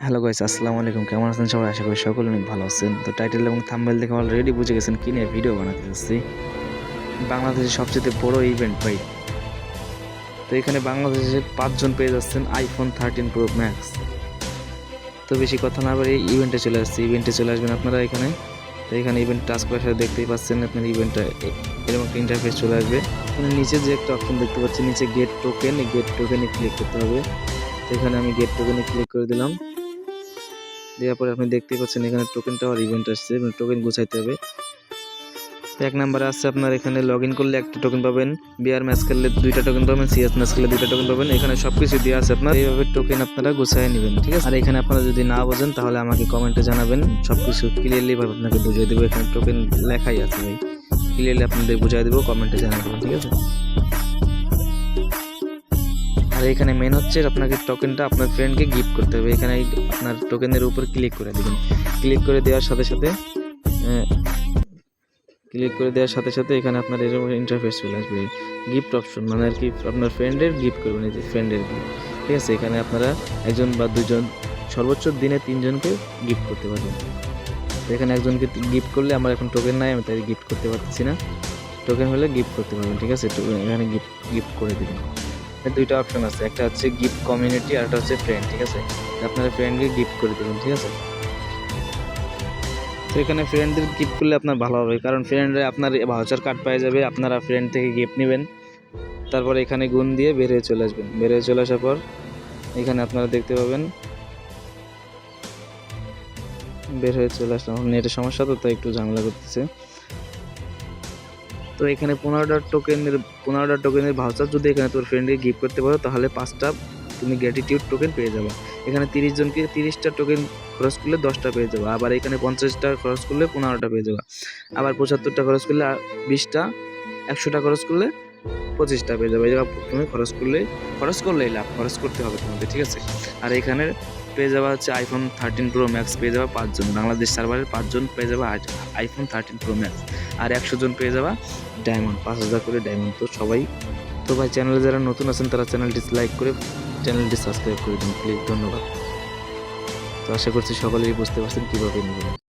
Hello guys, আসসালামু আলাইকুম। কেমন আছেন সবাই? আশা করি সকলে অনেক ভালো আছেন। তো টাইটেল এবং থাম্বনেল দেখে অলরেডি বুঝে গেছেন কি নিয়ে ভিডিও বানাতে যাচ্ছি। বাংলাদেশের সবচেয়ে বড় ইভেন্ট ভাই। তো এখানে বাংলাদেশের 5 জন পেয়ে যাচ্ছেন আইফোন 13 প্রো ম্যাক্স। তো বেশি কথা না বলে ইভেন্টে চলে আসছি। ইভেন্টে চলে আসবেন আপনারা এখানে। তো এখানে ইভেন্ট টাস্ক করার সাথে দেখতেই পাচ্ছেন আপনার ইভেন্টটা এরকম একটা ইন্টারফেস চলে আসবে। এখানে নিচে যে একটা অপশন দেখতে পাচ্ছেন, নিচে গেট টোকেন, এই গেট টোকেনে ক্লিক করতে হবে। তো এখানে আমি গেট টোকেনে ক্লিক করে দিলাম। দেওয়ার পরে আপনি দেখতেই পাচ্ছেন এখানে টোকেন টাওয়ার ইভেন্ট আসছে, টোকেন গুছাইতে হবে। তো 1 নম্বরে আছে আপনার এখানে লগ ইন করলে একটা টোকেন পাবেন, বিআর ম্যাচ খেললে 2টা টোকেন পাবেন, সিএস ম্যাচ খেললে 2টা টোকেন পাবেন। এখানে সবকিছু দেওয়া আছে, আপনার এইভাবে টোকেন আপনারা গুছাই নেবেন, ঠিক আছে। আর এখানে আপনারা যদি না বোঝেন তাহলে আমাকে কমেন্টে জানাবেন, সবকিছু ক্লিয়ারলি ভাবে আপনাকে বুঝিয়ে দেবো। এখানে টোকেন লেখাই আছে ভাই, ক্লিয়ারলি আপনাদের বুঝিয়ে দেবো, কমেন্টে জানিয়ে দেবেন, ঠিক আছে। আর এখানে মেন হচ্ছে আপনাকে টোকেনটা আপনার ফ্রেন্ডকে গিফট করতে হবে। এখানে আপনার টোকেনের উপর ক্লিক করে দেবেন। ক্লিক করে দেওয়ার সাথে সাথে এখানে আপনার এরকম ইন্টারফেস চলে আসবে, গিফট অপশন, মানে আর কি আপনার ফ্রেন্ডের গিফট করবেন, এই যে ফ্রেন্ডের গিফট, ঠিক আছে। এখানে আপনারা 1জন বা 2জন, সর্বোচ্চ দিনে 3জনকে গিফট করতে পারবেন। তো এখানে একজনকে গিফট করলে আমার এখন টোকেন নাই, আমি তাই গিফট করতে পারতেছি না। টোকেন হলে গিফট করতে পারবেন, ঠিক আছে। এখানে গিফট করে দেবেন। 2টা অপশন আছে, একটা হচ্ছে গিফট কমিউনিটি আর একটা হচ্ছে ফ্রেন্ড, ঠিক আছে। আপনারা ফ্রেন্ডকে গিফট করে দেবেন, ঠিক আছে। তো এখানে ফ্রেন্ডদের গিফট করলে আপনার ভালো হবে, কারণ ফ্রেন্ডরা আপনার ভাউচার কার্ড পেয়ে যাবে, আপনারা ফ্রেন্ড থেকে গিফট নেবেন। তারপরে এখানে গুণ দিয়ে বের হয়ে চলে আসবেন। বের হয়ে চলে আসার পর এখানে আপনারা দেখতে পাবেন, বের হয়ে চলে আসলাম। নেটের সমস্যা তো, তাই একটু ঝামেলা করতেছে। তো এখানে 15টা টোকেনের ভাউচার যদি এখানে তোর ফ্রেন্ডকে গিফট করতে পারো তাহলে 5টা তুমি গ্র্যাটিটিউড টোকেন পেয়ে যাবে। এখানে 30 জনকে 30টা টোকেন খরচ করলে 10টা পেয়ে যাবে। আবার এখানে 50টা খরচ করলে 15টা পেয়ে যাবে। আবার 75টা খরচ করলে 20টা, 100টা খরচ করলে 25টা পেয়ে যাবে। এই জায়গা তুমি খরচ করলেই লাভ, খরচ করতে হবে তোমাদের, ঠিক আছে। আর এখানে পেয়ে যাওয়া হচ্ছে আইফোন 13 প্রো ম্যাক্স পেয়ে যাওয়া 5 জন, বাংলাদেশ সার্ভারের 5 জন পেয়ে যাওয়া আইফোন 13 প্রো ম্যাক্স। আর 100 জন পেয়ে যাওয়া ডায়মন্ড, 5000 করে ডায়মন্ড। তো ভাই, চ্যানেলে যারা নতুন আছেন তারা চ্যানেলটি লাইক করে চ্যানেলটি সাবস্ক্রাইব করে দিন প্লিজ, ধন্যবাদ। তো আশা করছি সকলেই বুঝতে পারছেন কীভাবে নেবেন।